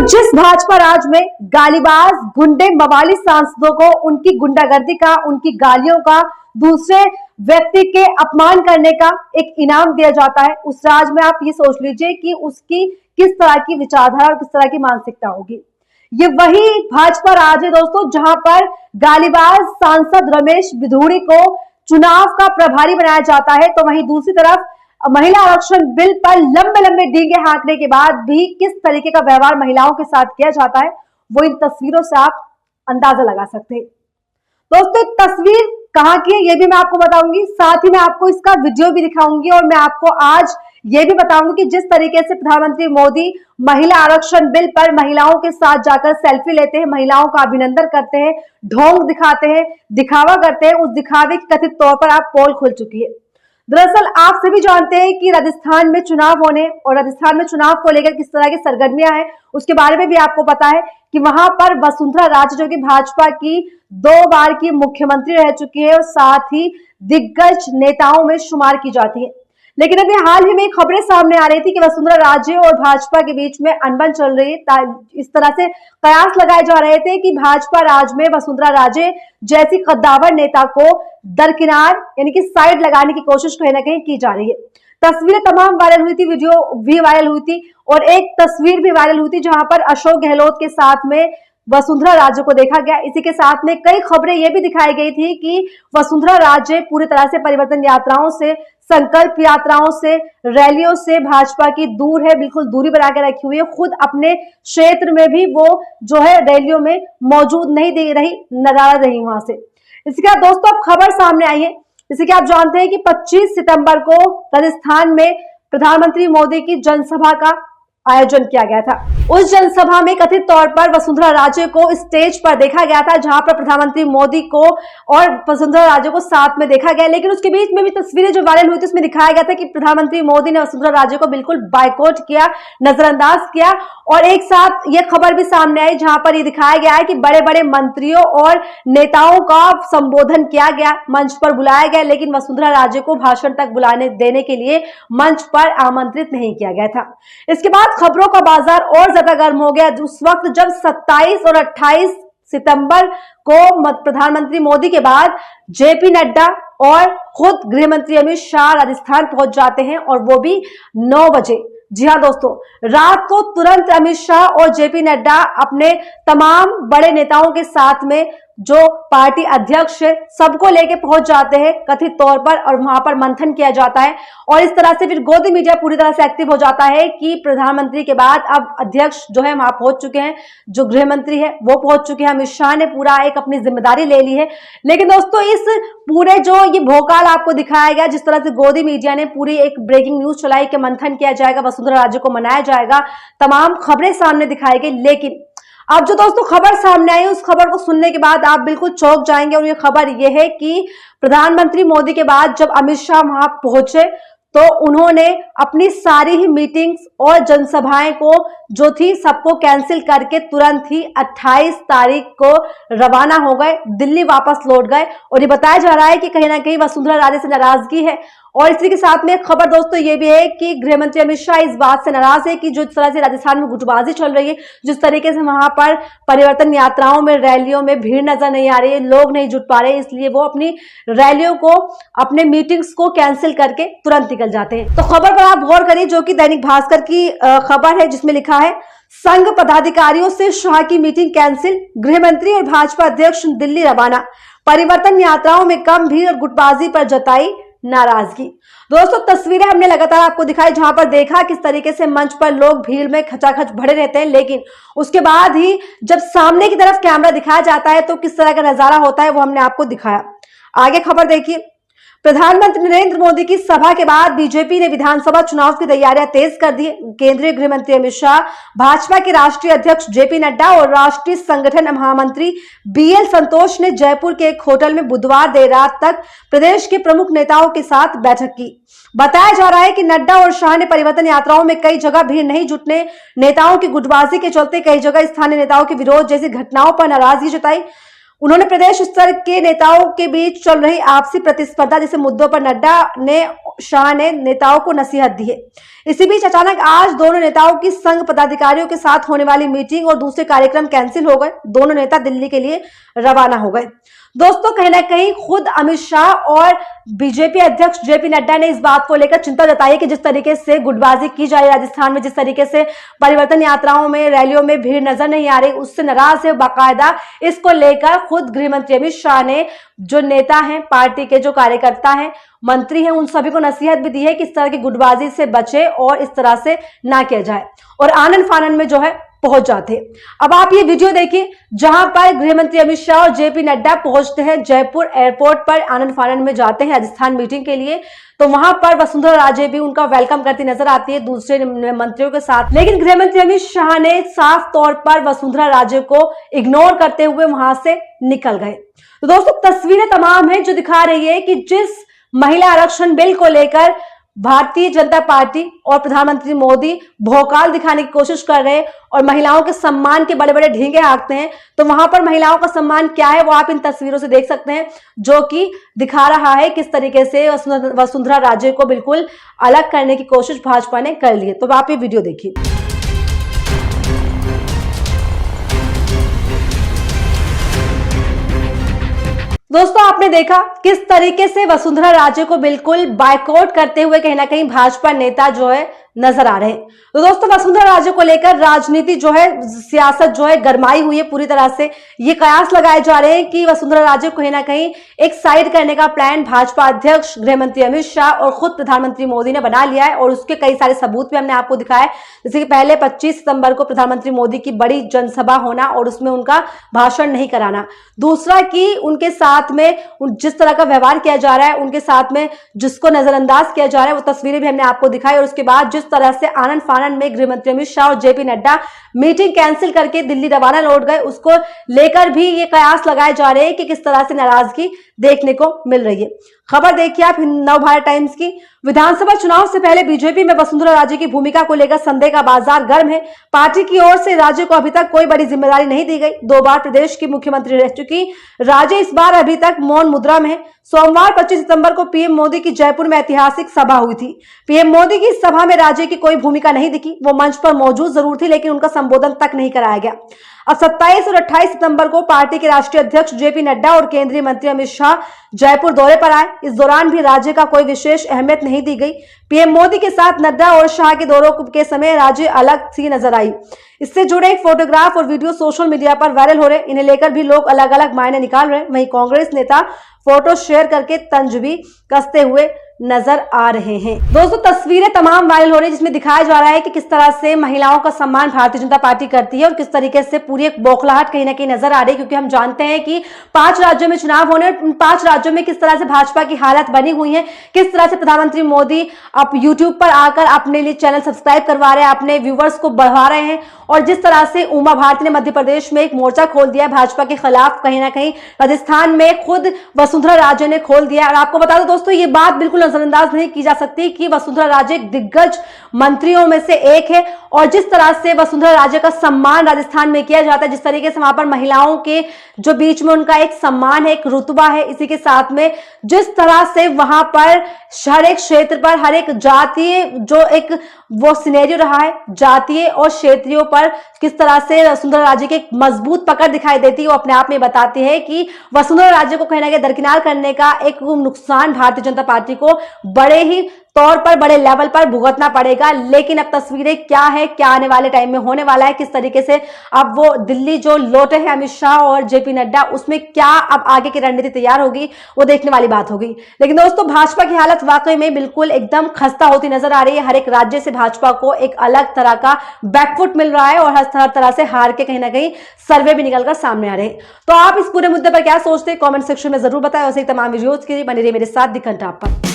जिस भाजपा राज में गालीबाज गुंडे मवाली सांसदों को उनकी गुंडागर्दी का, उनकी गालियों का, दूसरे व्यक्ति के अपमान करने का एक इनाम दिया जाता है, उस राज में आप ये सोच लीजिए कि उसकी किस तरह की विचारधारा और किस तरह की मानसिकता होगी। ये वही भाजपा राज है दोस्तों, जहां पर गालीबाज सांसद रमेश बिधूड़ी को चुनाव का प्रभारी बनाया जाता है, तो वहीं दूसरी तरफ महिला आरक्षण बिल पर लंबे लंबे डींगे हाँकने के बाद भी किस तरीके का व्यवहार महिलाओं के साथ किया जाता है, वो इन तस्वीरों से आप अंदाजा लगा सकते हैं। दोस्तों, तस्वीर कहां की है ये भी मैं आपको बताऊंगी, साथ ही मैं आपको इसका वीडियो भी दिखाऊंगी और मैं आपको आज ये भी बताऊंगी कि जिस तरीके से प्रधानमंत्री मोदी महिला आरक्षण बिल पर महिलाओं के साथ जाकर सेल्फी लेते हैं, महिलाओं का अभिनंदन करते हैं, ढोंग दिखाते हैं, दिखावा करते हैं, उस दिखावे की कथित तौर पर आप पोल खुल चुकी है। दरअसल आप सभी जानते हैं कि राजस्थान में चुनाव होने और राजस्थान में चुनाव को लेकर किस तरह की सरगर्मियां हैं, उसके बारे में भी आपको पता है कि वहां पर वसुंधरा राजे जो कि भाजपा की 2 बार की मुख्यमंत्री रह चुकी है और साथ ही दिग्गज नेताओं में शुमार की जाती है। लेकिन अभी हाल ही में खबरें सामने आ रही थी कि वसुंधरा राजे और भाजपा के बीच में अनबन चल रही है। इस तरह से कयास लगाए जा रहे थे कि भाजपा राज में वसुंधरा राजे जैसी कद्दावर नेता को दरकिनार यानी कि साइड लगाने की कोशिश कहीं ना कहीं की जा रही है। तस्वीरें तमाम वायरल हुई थी, वीडियो भी वायरल हुई थी और एक तस्वीर भी वायरल हुई थी जहां पर अशोक गहलोत के साथ में वसुंधरा राजे को देखा गया। इसी के साथ में कई खबरें यह भी दिखाई गई थी कि वसुंधरा राजे पूरी तरह से परिवर्तन यात्राओं से, संकल्प यात्राओं से, रैलियों से भाजपा की दूर है, बिल्कुल दूरी बना के रखी हुई है। खुद अपने क्षेत्र में भी वो जो है रैलियों में मौजूद नहीं दे रही, नाराज रही वहां से। इसके बाद दोस्तों अब खबर सामने आई है, जैसे कि आप जानते हैं कि 25 सितंबर को राजस्थान में प्रधानमंत्री मोदी की जनसभा का आयोजन किया गया था। उस जनसभा में कथित तौर पर वसुंधरा राजे को स्टेज पर देखा गया था, जहां पर प्रधानमंत्री मोदी को और वसुंधरा राजे को साथ में देखा गया। लेकिन उसके बीच में भी तस्वीरें जो वायरल हुई थी उसमें दिखाया गया था कि प्रधानमंत्री मोदी ने वसुंधरा राजे को बिल्कुल बायकॉट किया, नजरअंदाज किया और एक साथ ये खबर भी सामने आई जहां पर ये दिखाया गया है कि बड़े बड़े मंत्रियों और नेताओं का संबोधन किया गया, मंच पर बुलाया गया, लेकिन वसुंधरा राजे को भाषण तक बुलाने देने के लिए मंच पर आमंत्रित नहीं किया गया था। इसके बाद खबरों का बाजार और ज्यादा गर्म हो गया उस वक्त जब 27 और 28 सितंबर को प्रधानमंत्री मोदी के बाद जेपी नड्डा और खुद गृह मंत्री अमित शाह राजस्थान पहुंच जाते हैं और वो भी 9 बजे। जी हाँ दोस्तों, रात को तुरंत अमित शाह और जेपी नड्डा अपने तमाम बड़े नेताओं के साथ में जो पार्टी अध्यक्ष है सबको लेके पहुंच जाते हैं कथित तौर पर और वहां पर मंथन किया जाता है और इस तरह से फिर गोदी मीडिया पूरी तरह से एक्टिव हो जाता है कि प्रधानमंत्री के बाद अब अध्यक्ष जो है वहां पहुंच चुके हैं, जो गृह मंत्री है वो पहुंच चुके हैं, अमित शाह ने पूरा एक अपनी जिम्मेदारी ले ली है। लेकिन दोस्तों इस पूरे जो ये भोकाल आपको दिखाया गया, जिस तरह से गोदी मीडिया ने पूरी एक ब्रेकिंग न्यूज चलाई कि मंथन किया जाएगा, वसुंधरा राजे को मनाया जाएगा, तमाम खबरें सामने दिखाई गई। लेकिन अब जो दोस्तों खबर सामने आई उस खबर को सुनने के बाद आप बिल्कुल चौंक जाएंगे और ये खबर ये है कि प्रधानमंत्री मोदी के बाद जब अमित शाह वहां पहुंचे तो उन्होंने अपनी सारी ही मीटिंग्स और जनसभाएं को जो थी सबको कैंसिल करके तुरंत ही 28 तारीख को रवाना हो गए, दिल्ली वापस लौट गए और ये बताया जा रहा है कि कहीं ना कहीं वसुंधरा राजे से नाराजगी है। और इसी के साथ में खबर दोस्तों ये भी है कि गृह मंत्री अमित शाह इस बात से नाराज है कि जिस तरह से राजस्थान में गुटबाजी चल रही है, जिस तरीके से वहां पर परिवर्तन यात्राओं में, रैलियों में भीड़ नजर नहीं आ रही है, लोग नहीं जुट पा रहे, इसलिए वो अपनी रैलियों को, अपने मीटिंग्स को कैंसिल करके तुरंत निकल जाते हैं। तो खबर पर आप गौर करिए जो कि दैनिक भास्कर की खबर है, जिसमें लिखा है संघ पदाधिकारियों से शाह की मीटिंग कैंसिल, गृह मंत्री और भाजपा अध्यक्ष दिल्ली रवाना, परिवर्तन यात्राओं में कम भीड़ और गुटबाजी पर जताई नाराजगी। दोस्तों तस्वीरें हमने लगातार आपको दिखाई जहां पर देखा किस तरीके से मंच पर लोग भीड़ में खचाखच भरे रहते हैं, लेकिन उसके बाद ही जब सामने की तरफ कैमरा दिखाया जाता है तो किस तरह का नजारा होता है वो हमने आपको दिखाया। आगे खबर देखिए। प्रधानमंत्री नरेंद्र मोदी की सभा के बाद बीजेपी ने विधानसभा चुनाव की तैयारियां तेज कर दी। केंद्रीय गृह मंत्री अमित शाह, भाजपा के राष्ट्रीय अध्यक्ष जेपी नड्डा और राष्ट्रीय संगठन महामंत्री बीएल संतोष ने जयपुर के एक होटल में बुधवार देर रात तक प्रदेश के प्रमुख नेताओं के साथ बैठक की। बताया जा रहा है कि नड्डा और शाह ने परिवर्तन यात्राओं में कई जगह भीड़ नहीं जुटने, नेताओं की गुटबाजी के चलते कई जगह स्थानीय नेताओं के विरोध जैसी घटनाओं पर नाराजगी जताई। उन्होंने प्रदेश स्तर के नेताओं के बीच चल रही आपसी प्रतिस्पर्धा जैसे मुद्दों पर नड्डा ने शाह ने नेताओं को नसीहत दी है। इसी बीच अचानक आज दोनों नेताओं की संघ पदाधिकारियों के साथ होने वाली मीटिंग और दूसरे कार्यक्रम कैंसिल हो गए। दोनों नेता दिल्ली के लिए रवाना हो गए। दोस्तों, कहीं ना कहीं खुद अमित शाह और बीजेपी अध्यक्ष जेपी नड्डा ने इस बात को लेकर चिंता जताई है कि जिस तरीके से गुटबाजी की जा रही है राजस्थान में, जिस तरीके से परिवर्तन यात्राओं में, रैलियों में भीड़ नजर नहीं आ रही, उससे नाराज है। बाकायदा इसको लेकर खुद गृह मंत्री अमित शाह ने जो नेता हैं, पार्टी के जो कार्यकर्ता हैं, मंत्री हैं, उन सभी को नसीहत भी दी है कि इस तरह की गुटबाजी से बचे और इस तरह से ना किया जाए और आनन फानन में जो है पहुंच जाते। अब आप ये वीडियो देखिए जहां पर गृह मंत्री अमित शाह और जेपी नड्डा पहुंचते हैं जयपुर एयरपोर्ट पर, आनन फानन में जाते हैं राजस्थान मीटिंग के लिए। तो वहां पर वसुंधरा राजे भी उनका वेलकम करती नजर आती है दूसरे मंत्रियों के साथ। लेकिन गृह मंत्री अमित शाह ने साफ तौर पर वसुंधरा राजे को इग्नोर करते हुए वहां से निकल गए। तो दोस्तों, तस्वीरें तमाम है जो दिखा रही है कि जिस महिला आरक्षण बिल को लेकर भारतीय जनता पार्टी और प्रधानमंत्री मोदी भौकाल दिखाने की कोशिश कर रहे हैं और महिलाओं के सम्मान के बड़े बड़े ढींगे हाँकते हैं, तो वहां पर महिलाओं का सम्मान क्या है वो आप इन तस्वीरों से देख सकते हैं, जो कि दिखा रहा है किस तरीके से वसुंधरा राजे को बिल्कुल अलग करने की कोशिश भाजपा ने कर ली है। तो आप ये वीडियो देखिए। दोस्तों, आपने देखा किस तरीके से वसुंधरा राजे को बिल्कुल बायकॉट करते हुए कहीं ना कहीं भाजपा नेता जो है नजर आ रहे हैं। तो दोस्तों, वसुंधरा राजे को लेकर राजनीति जो है, सियासत जो है गरमाई हुई है पूरी तरह से। ये कयास लगाए जा रहे हैं कि वसुंधरा राजे को कहीं ना कहीं एक साइड करने का प्लान भाजपा अध्यक्ष गृह मंत्री अमित शाह और खुद प्रधानमंत्री मोदी ने बना लिया है और उसके कई सारे सबूत भी हमने आपको दिखाए। जैसे कि पहले 25 सितंबर को प्रधानमंत्री मोदी की बड़ी जनसभा होना और उसमें उनका भाषण नहीं कराना। दूसरा कि उनके साथ में जिस तरह का व्यवहार किया जा रहा है, उनके साथ में जिसको नजरअंदाज किया जा रहा है, वो तस्वीरें भी हमने आपको दिखाई। और उसके बाद जिस तरह से आनन फानन में गृह मंत्री अमित शाह और जेपी नड्डा मीटिंग कैंसिल करके दिल्ली रवाना लौट गए, उसको लेकर भी ये कयास लगाए जा रहे हैं कि किस तरह से नाराजगी देखने को मिल रही है। खबर देखिए आप नवभारत टाइम्स की। विधानसभा चुनाव से पहले बीजेपी में वसुंधरा राजे की भूमिका को लेकर संदेह का बाजार गर्म है। पार्टी की ओर से राजे को अभी तक कोई बड़ी जिम्मेदारी नहीं दी गई। 2 बार प्रदेश की मुख्यमंत्री रह चुकी राजे इस बार अभी तक मौन मुद्रा में है। सोमवार 25 सितंबर को पीएम मोदी की जयपुर में ऐतिहासिक सभा हुई थी। पीएम मोदी की इस सभा में राजे की कोई भूमिका नहीं दिखी। वो मंच पर मौजूद जरूर थी लेकिन उनका संबोधन तक नहीं कराया गया। अब 27 और 28 सितंबर को पार्टी के राष्ट्रीय अध्यक्ष जेपी नड्डा और केंद्रीय मंत्री अमित शाह जयपुर दौरे पर आए। इस दौरान भी राज्य का कोई विशेष अहमियत नहीं दी गई। पीएम मोदी के साथ नड्डा और शाह के दौरों के समय राज्य अलग सी नजर आई। इससे जुड़े एक फोटोग्राफ और वीडियो सोशल मीडिया पर वायरल हो रहे। इन्हें लेकर भी लोग अलग अलग मायने निकाल रहे। वहीं कांग्रेस नेता फोटो शेयर करके तंज भी कसते हुए नजर आ रहे हैं। दोस्तों, तस्वीरें तमाम वायरल हो रही है जिसमें दिखाया जा रहा है कि किस तरह से महिलाओं का सम्मान भारतीय जनता पार्टी करती है और किस तरीके से पूरी एक बौखलाहट कहीं ना कहीं नजर आ रही है, क्योंकि हम जानते हैं कि 5 राज्यों में चुनाव होने और 5 राज्यों में किस तरह से भाजपा की हालत बनी हुई है, किस तरह से प्रधानमंत्री मोदी आप यूट्यूब पर आकर अपने लिए चैनल सब्सक्राइब करवा रहे हैं, अपने व्यूवर्स को बढ़ा रहे हैं और जिस तरह से उमा भारती ने मध्य प्रदेश में एक मोर्चा खोल दिया भाजपा के खिलाफ, कहीं ना कहीं राजस्थान में खुद वसुंधरा राजे ने खोल दिया। और आपको बता दो दोस्तों, ये बात बिल्कुल नजरअंदाज नहीं की जा सकती कि वसुंधरा राजे दिग्गज मंत्रियों में से एक है और जिस तरह से वसुंधरा राजे का सम्मान राजस्थान में किया जाता है, जिस तरीके से वहां पर महिलाओं के जो बीच में उनका एक सम्मान है, एक रुतबा है, इसी के साथ में जिस तरह से वहां पर हर एक क्षेत्र पर हर एक जातीय जो एक वो सिनेरियो रहा है, जातीय और क्षेत्रीयों पर किस तरह से वसुंधरा राजे की एक मजबूत पकड़ दिखाई देती है, वो अपने आप में बताती है कि वसुंधरा राजे को कहीं ना कहीं दरकिनार करने का एक नुकसान भारतीय जनता पार्टी को बड़े ही तौर पर, बड़े लेवल पर भुगतना पड़ेगा। लेकिन अब तस्वीरें क्या है, क्या आने वाले टाइम में होने वाला है, किस तरीके से अब वो दिल्ली जो लौटे हैं अमित शाह और जेपी नड्डा, उसमें क्या अब आगे की रणनीति तैयार होगी, वो देखने वाली बात होगी। लेकिन दोस्तों, भाजपा की हालत वाकई में बिल्कुल एकदम खस्ता होती नजर आ रही है। हर एक राज्य से भाजपा को एक अलग तरह का बैकफुट मिल रहा है और हर तरह से हार के कहीं ना कहीं सर्वे भी निकलकर सामने आ रहे हैं। तो आप इस पूरे मुद्दे पर क्या सोचते हैं, कमेंट सेक्शन में जरूर बताएं। और तमाम वीडियोज के लिए बने रहिए मेरे साथ, दी घंटा पर।